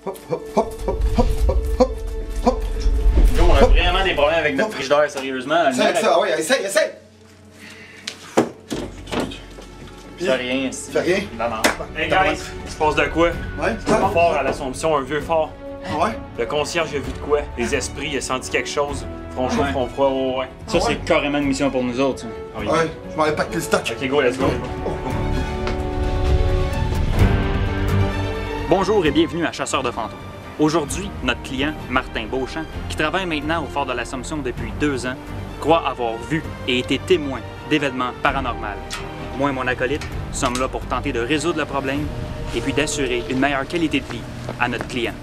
Hop, hop, hop, hop, hop, hop, hop, hop. Yo, on a vraiment des problèmes avec notre frigidaire, sérieusement. Essaye avec ça, ouais, essaye, essaye! Ça fait rien. Ça fait rien? La merde. Hey guys, il se passe de quoi? Ouais, Un fort à l'Assomption, un vieux fort. Ah ouais? Le concierge a vu de quoi? Les esprits, il a senti quelque chose. Front chaud, Ouais. front froid, ouais. Ça, Ah ouais? c'est carrément une mission pour nous autres. Ça. Ah oui. Ouais, je m'en vais pas que le stock. Ok, go, let's go. Bonjour et bienvenue à Chasseurs de fantômes. Aujourd'hui, notre client, Martin Beauchamp, qui travaille maintenant au Fort de l'Assomption depuis 2 ans, croit avoir vu et été témoin d'événements paranormaux. Moi et mon acolyte sommes là pour tenter de résoudre le problème et puis d'assurer une meilleure qualité de vie à notre client.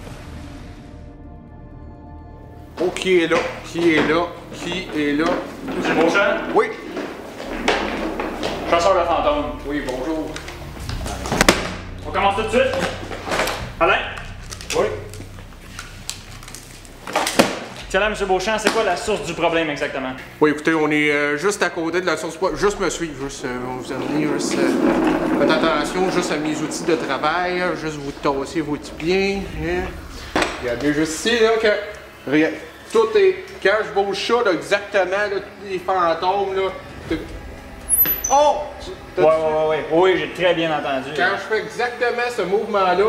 Oh, qui est là? Qui est là? Qui est là? Monsieur Beauchamp, Oui! chasseur de fantômes. Oui, bonjour. On commence tout de suite. Alain? Oui. Tiens là, M. Beauchamp, c'est quoi la source du problème exactement? Oui, écoutez, on est juste à côté de la source. Juste me suivre, juste, on vous amener, juste. Faites attention, juste à mes outils de travail, juste vous tasser vos petits pieds. Hein. Regardez juste ici, là, que. Rien. Tout est. Quand je bouge ça, là, exactement, là, tous les fantômes, là. Oh! Ouais. Oui, j'ai très bien entendu. Quand je fais exactement ce mouvement-là,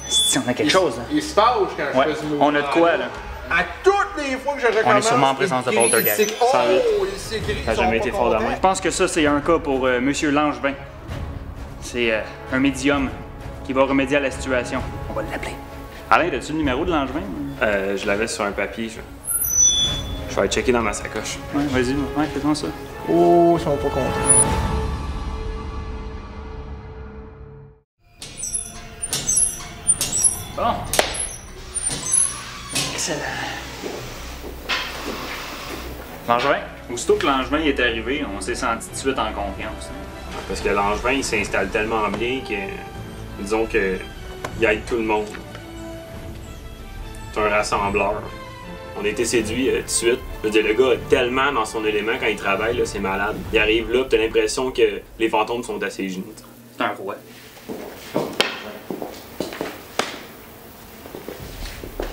Si on a quelque chose, hein? il se fâche quand je Ouais, fais ce mouvement. on a de quoi, là? À toutes les fois que je recommence, sûrement en présence de il crie, poltergeist. il s'écrie. Ça va vite. Oh, il s'écrit. Ça a jamais été fort de même. Je pense que ça, c'est un cas pour Monsieur Langevin. C'est un médium qui va remédier à la situation. On va l'appeler. Alain, as-tu le numéro de Langevin? Je l'avais sur un papier. Je vais aller checker dans ma sacoche. Ouais, vas-y, ouais, fais-moi ça. Oh, ils sont pas contents. Bon. Excellent. Langevin? Aussitôt que Langevin est arrivé, on s'est senti tout de suite en confiance. Parce que Langevin, il s'installe tellement bien que, disons que, il aide tout le monde. C'est un rassembleur. On a été séduits tout de suite. Je veux dire, le gars est tellement dans son élément quand il travaille, là, c'est malade. Il arrive là, pis t'as l'impression que les fantômes sont à ses genoux. C'est un roi.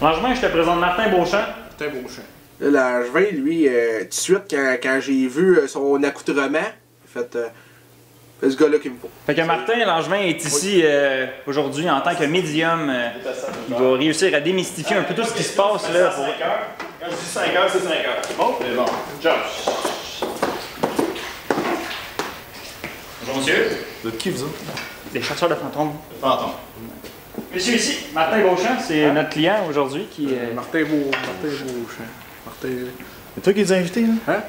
Langevin, je te présente Martin Beauchamp. C'est un beau chant. Là, Langevin, lui, tout de suite, quand j'ai vu son accoutrement, j'ai fait. C'est ce gars-là qu'il me faut. Fait que Martin Langevin est ici aujourd'hui en tant que médium. Il va réussir à démystifier un peu tout ce qui se passe là. Pour... Quand je dis 5 heures, c'est 5 heures. Bon, c'est bon. Jump. Bonjour monsieur. Vous êtes qui, vous autres? Les chasseurs de fantômes. Fantôme. Monsieur ici, Martin Beauchamp, c'est notre client aujourd'hui qui. Martin Beauchamp. Martin. C'est toi qui les as invités, là? Hein?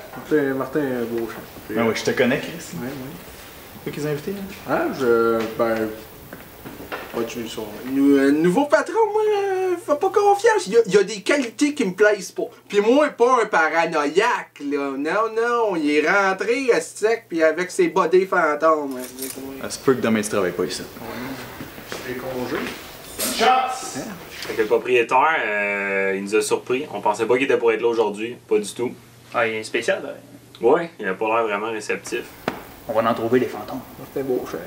Martin Beauchamp. Ben oui, je te connais, Chris. Oui. C'est toi qui les as invités, là? Hein? Tu son. Nouveau patron, moi, fais pas confiance. Il y a des qualités qui me plaisent pas. Puis moi, pas un paranoïaque, là. Non, il est rentré à sec, puis avec ses bodés fantômes. Ça se peut que demain tu travailles pas ici. Les congés. Chance! Fait que le propriétaire, il nous a surpris. On pensait pas qu'il était pour être là aujourd'hui. Pas du tout. Ah, il est spécial. Là. Ouais, il a pas l'air vraiment réceptif. On va en trouver les fantômes. Martin Beauchamp.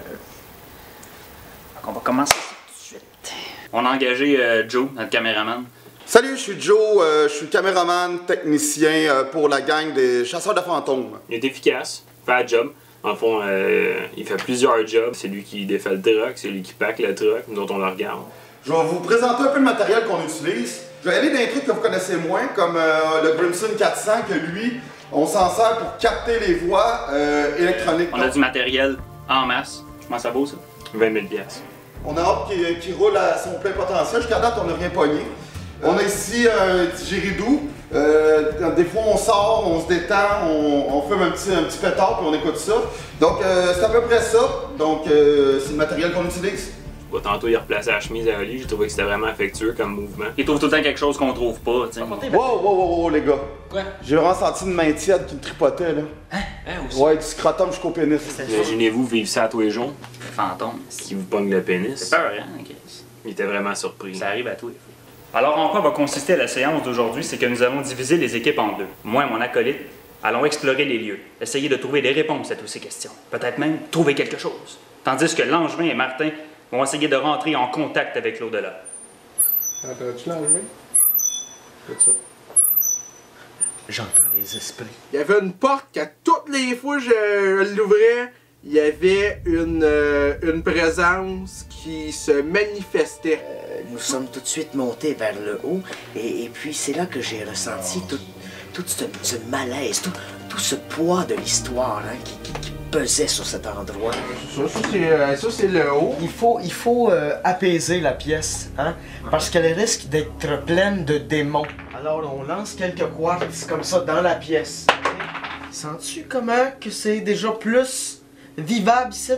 Donc on va commencer ça tout de suite. On a engagé Joe, notre caméraman. Salut, je suis Joe, je suis caméraman, technicien pour la gang des chasseurs de fantômes. Il est efficace, fait la job. En fond, il fait plusieurs jobs. C'est lui qui défait le truck, c'est lui qui pack le truck, nous autres on le regarde. Je vais vous présenter un peu le matériel qu'on utilise. Je vais aller dans des trucs que vous connaissez moins, comme le Grimson 400, que lui, on s'en sert pour capter les voix électroniques. On a du matériel en masse. Comment ça vaut ça? 20 000 piastres. On a hâte qu'il roule à son plein potentiel. Jusqu'à date, on n'a rien pogné. On a ici un didgeridoo. Des fois, on sort, on se détend, on fume un petit pétard puis on écoute ça. Donc, c'est à peu près ça. Donc, c'est le matériel qu'on utilise. Tantôt, il replaçait la chemise à Oli. J'ai trouvé que c'était vraiment affectueux comme mouvement. Il trouve tout le temps quelque chose qu'on trouve pas, tu sais. Wow, les gars. Quoi? J'ai vraiment senti une main tiède qui me tripotait, là. Hein, aussi? Ouais, du scrotum jusqu'au pénis. Imaginez-vous vivre ça à tous les jours, Fantôme. qui vous pogne le pénis. C'est peur, hein, Chris? Il était vraiment surpris. Ça arrive à tous les fois. Alors, en quoi va consister la séance d'aujourd'hui? C'est que nous allons diviser les équipes en deux. Moi et mon acolyte allons explorer les lieux, essayer de trouver des réponses à toutes ces questions. Peut-être même trouver quelque chose. Tandis que Langevin et Martin On va essayer de rentrer en contact avec l'au-delà. Entends-tu l'enlever? Faites ça. J'entends les esprits. Il y avait une porte que toutes les fois que je l'ouvrais, il y avait une présence qui se manifestait. Nous sommes tout de suite montés vers le haut et puis c'est là que j'ai ressenti tout ce malaise, tout ce poids de l'histoire hein, qui pesait sur cet endroit. Ça c'est le haut. Il faut apaiser la pièce, hein, parce qu'elle risque d'être pleine de démons. Alors on lance quelques quartz comme ça dans la pièce. Sens-tu comment que c'est déjà plus vivable ici?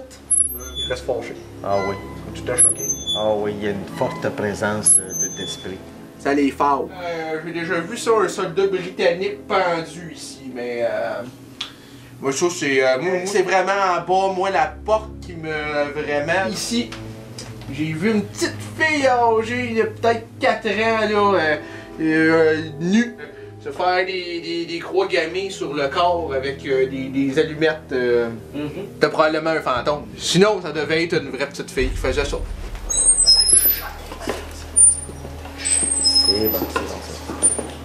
Il reste fâché. Ah oui. Tu t'es choqué. Ah oui, il y a une forte présence d'esprit. Ça les fâche. J'ai déjà vu ça, un soldat britannique pendu ici, mais moi ça c'est vraiment en bas, moi la porte qui me vraiment. Ici, j'ai vu une petite fille âgée de peut-être 4 ans là, nue, se faire des croix gammées sur le corps avec des allumettes. C'était probablement un fantôme. Sinon, ça devait être une vraie petite fille qui faisait ça. C'est bon, ça.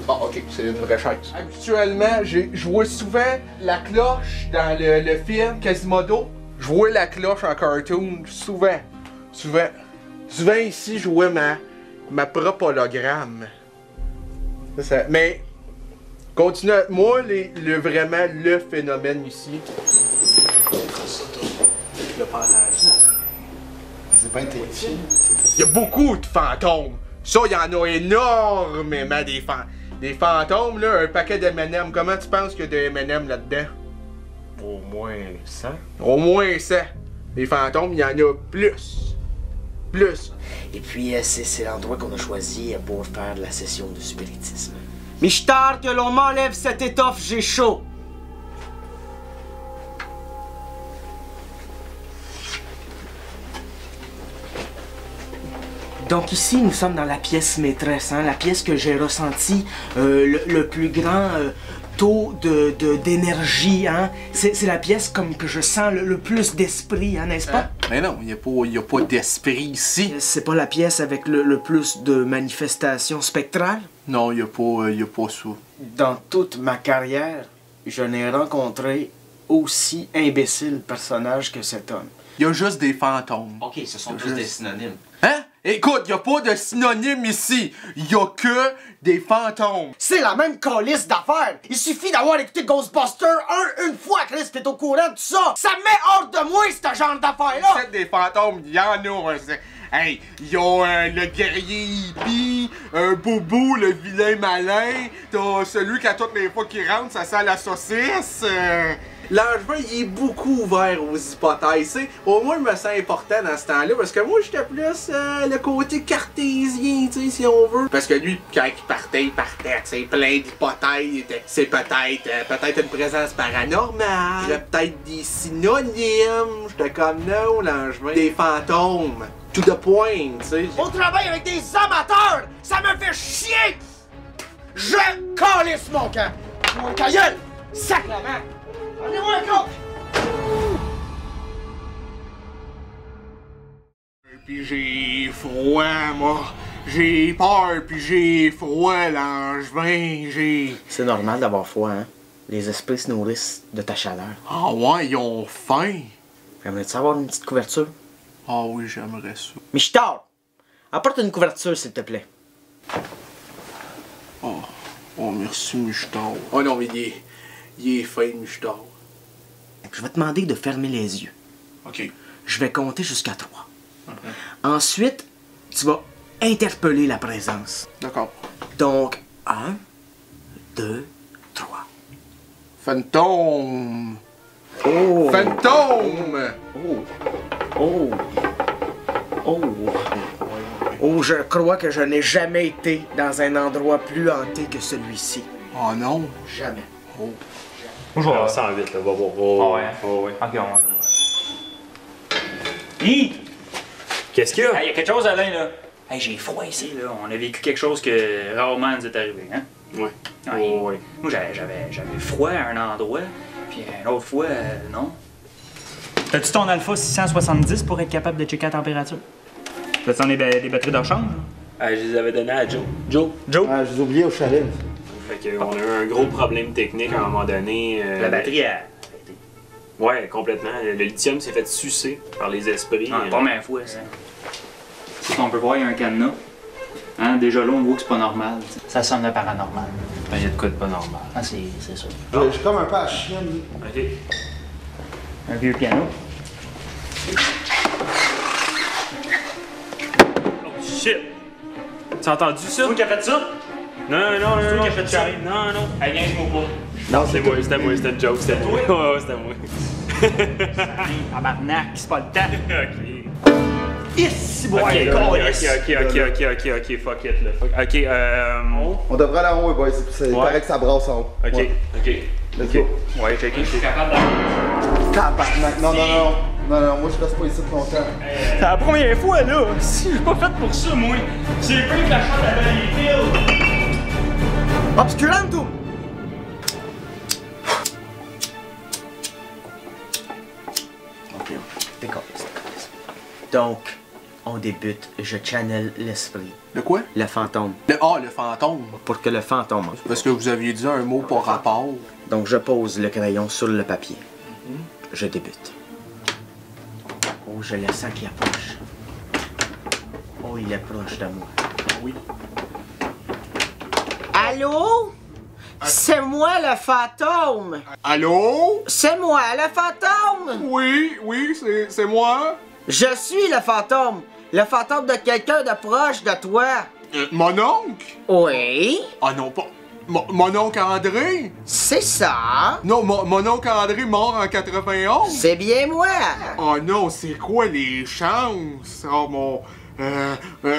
Ah, ok, c'est une vraie chaise. Habituellement, je vois souvent la cloche dans le film Quasimodo. Je vois la cloche en cartoon, souvent. Souvent ici, je vois ma propre hologramme. Ça, mais, continue. Moi, vraiment, le phénomène ici. C'est pas intelligent. Il y a beaucoup de fantômes. Ça, il y en a énormément des fantômes, là. Un paquet de M&M. Comment tu penses qu'il y a de M&M là-dedans? Au moins 100. Au moins 100. Les fantômes, il y en a plus. Plus. Et puis, c'est l'endroit qu'on a choisi pour faire la session de spiritisme. Michtar, que l'on m'enlève cette étoffe, j'ai chaud! Donc ici, nous sommes dans la pièce maîtresse, hein, la pièce que j'ai ressenti le plus grand taux d'énergie. Hein. C'est la pièce comme que je sens le plus d'esprit, hein, n'est-ce pas? Mais non, il n'y a pas d'esprit ici. C'est pas la pièce avec le plus de manifestations spectrales? Non, il n'y a pas ça. Dans toute ma carrière, je n'ai rencontré aussi imbécile personnage que cet homme. Il y a juste des fantômes. Ok, ce sont tous des synonymes. Hein? Écoute, il n'y a pas de synonyme ici. Il n'y a que des fantômes. C'est la même calice d'affaires. Il suffit d'avoir écouté Ghostbusters une fois, Chris, t'es au courant de ça. Ça me met hors de moi, ce genre d'affaires-là. C'est des fantômes, il y en a. Hey, il y a le guerrier hippie, un boubou, le vilain malin. T'as celui qui, à toutes les fois qu'il rentre, ça sent la saucisse. L'Angevin, il est beaucoup ouvert aux hypothèses. Au moins, je me sens important dans ce temps-là, parce que moi, j'étais plus le côté cartésien, si on veut. Parce que lui, quand il partait, plein d'hypothèses. C'est peut-être une présence paranormale. Il y a peut-être des synonymes. J'étais comme, non, l'Angevin. Des fantômes. To the point, tu sais. On travaille avec des amateurs! Ça me fait chier! Je calisse mon camp! Mon gueule! Sacrement! Allez-moi un coq! Puis j'ai froid, moi. J'ai peur, puis j'ai froid, Langevin, C'est normal d'avoir froid, hein? Les esprits se nourrissent de ta chaleur. Ah ouais, ils ont faim. Aimerais-tu avoir une petite couverture? Ah oui, j'aimerais ça. Michtar! Apporte une couverture, s'il te plaît. Oh merci, Michtar. Oh non, mais il est fin, Michtar. Je vais te demander de fermer les yeux. OK. Je vais compter jusqu'à 3. Ensuite, tu vas interpeller la présence. D'accord. Donc, 1, 2, 3. Fantôme! Oh! Fantôme! Oh, je crois que je n'ai jamais été dans un endroit plus hanté que celui-ci. Oh non! Jamais. Bonjour. Alors, 108, là, va voir. Ah ouais? Oh, ouais. Ok, Hi! Qu'est-ce qu'il y a? Il y a quelque chose, Alain, là. Hey, j'ai froid ici, là. On a vécu quelque chose que rarement nous est arrivé, hein? Ouais. Ouais. Moi, j'avais froid à un endroit, puis une autre fois, non. T'as-tu ton Alpha 670 pour être capable de checker la température? Fais-tu des batteries de rechange? Je les avais données à Joe. Joe? Joe? Ah, je les ai oubliés au chalet. Fait qu'on a eu un gros problème technique à un moment donné. La batterie a... Ouais, complètement. Le lithium s'est fait sucer par les esprits. Ah, pas ma foi, ça. C'est qu'on peut voir, il y a un cadenas. Hein, déjà là, on voit que c'est pas normal. Ça sonne le paranormal. Ben, il y a de quoi de pas normal. Ah, c'est ça. J'ai comme un peu à chienne. Ok. Un vieux piano. Oh shit! Tu as entendu ça? C'est toi qui as fait ça? Non, non, non, C'est toi non, qui as fait ça? j'arrive. Non, non. Allez, viens-moi pas. Non, c'était moi, c'était une joke, c'était moi. Ouais, c'était moi. Tabarnak, c'est pas le temps. Ok. Ici, Ok, boy, ok, fuck it, là. Ok, On devrait aller en haut, boys. C'est Ouais. pareil que ça brasse en haut. Ok, Ouais. ok. Let's go. Ouais, check Je it. suis capable d'aller. Tabarnak. Non, non, non. Non, non, moi je reste pas ici longtemps. C'est la première fois, là. Si, je suis pas fait pour ça, moi. J'ai pris la chambre à Valleyfield. Obscuranto! Ok, d'accord. Donc, on débute. Je channel l'esprit. De quoi? Le fantôme. Le fantôme. Pour que le fantôme. Parce que vous aviez dit un mot par rapport. Donc, je pose le crayon sur le papier. Je débute. Oh, je le sens qui approche. Oh, il est proche de moi. Oui. Allô? C'est moi le fantôme! Allô? C'est moi le fantôme! Oui, c'est moi. Je suis le fantôme! Le fantôme de quelqu'un de proche de toi! Mon oncle? Oui? Ah non, pas... Mon oncle André? C'est ça! Non, mon oncle André mort en 91? C'est bien moi! Oh non, c'est quoi les chances? Oh mon...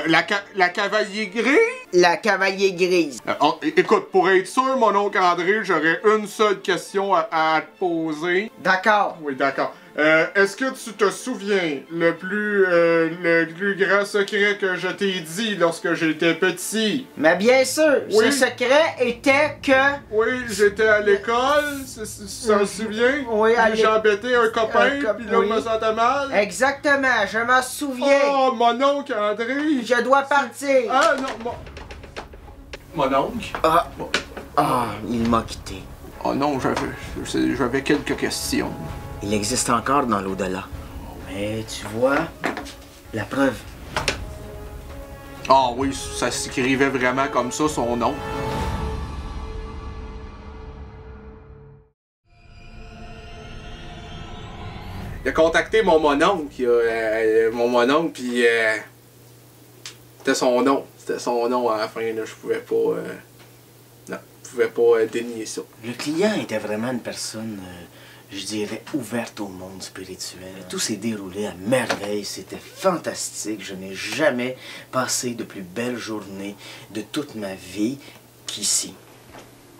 la cavalier gris? La cavalier grise. Écoute, pour être sûr, mon oncle André, j'aurais une seule question à te poser. D'accord. Oui, d'accord. Est-ce que tu te souviens le plus grand secret que je t'ai dit lorsque j'étais petit? Mais bien sûr, Oui. ce secret était que... Oui, j'étais à l'école, ça me souvient? Oui, à Puis j'ai embêté un copain, puis là, oui. je me sentais mal. Exactement, je m'en souviens. Oh, mon oncle André! Je dois partir. Ah non, mon oncle? Ah, il m'a quitté. Oh non, j'avais quelques questions. Il existe encore dans l'au-delà. Mais tu vois, la preuve. Ah oui, ça s'écrivait vraiment comme ça, son nom. Il a contacté mon mononcle, puis c'était son nom. C'était son nom à la fin, là, je pouvais pas... non, je pouvais pas dénier ça. Le client était vraiment une personne, je dirais, ouverte au monde spirituel. Tout s'est déroulé à merveille, c'était fantastique. Je n'ai jamais passé de plus belle journée de toute ma vie qu'ici.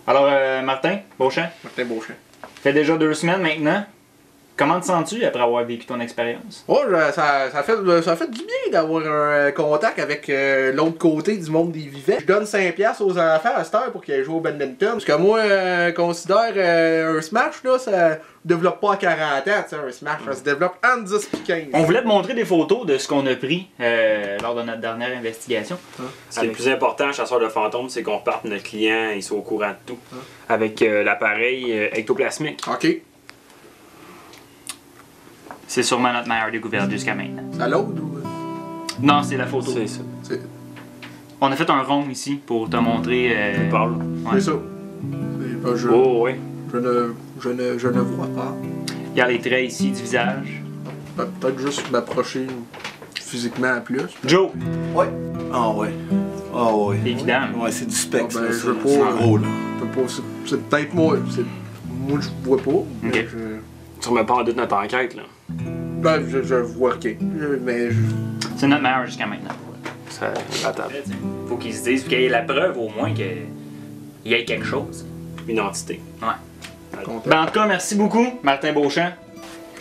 Alors, Martin Beauchamp, Martin Beauchamp. fait déjà 2 semaines maintenant. Comment te sens-tu après avoir vécu ton expérience? Oh, ça fait du bien d'avoir un contact avec l'autre côté du monde des vivants. Je donne 5$ aux enfants à cette heure pour qu'ils aillent jouer au badminton. Parce que moi, considère un smash, là, ça développe pas à 40 ans, tu sais, un smash, ça se développe en 10 et 15. On voulait te montrer des photos de ce qu'on a pris lors de notre dernière investigation. Ce qui est le plus important, chasseur de fantômes, c'est qu'on reparte notre client, il soit au courant de tout. Avec l'appareil ectoplasmique. Ok. C'est sûrement notre meilleure découverte jusqu'à maintenant. Ça l'autre ou... Non, c'est la photo. C'est ça. On a fait un rond ici pour te montrer... Parle. Ouais. C'est ça. Je, Oh, oui. je ne vois pas. Il y a les traits ici du visage. Peut-être juste m'approcher physiquement à plus. Joe! Ouais. Ah ouais. Ah ouais. Évidemment. Ouais, c'est du spectre. Ah ben, là, je veux c'est pas- gros là. C'est peut-être moi. Moi, je vois pas. Mais Ok. Tu remets pas en doute notre enquête, là. Ben, je vois rien. Mais C'est notre meilleur jusqu'à maintenant. Ça, la table. Faut qu'ils se disent qu'il y ait la preuve au moins qu'il y ait quelque chose. Une entité. Ouais. content. Ben, en tout cas, merci beaucoup, Martin Beauchamp.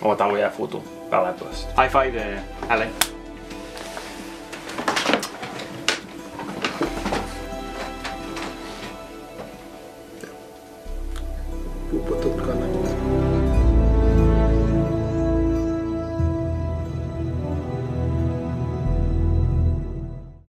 On va t'envoyer la photo par la poste. High five, Alain.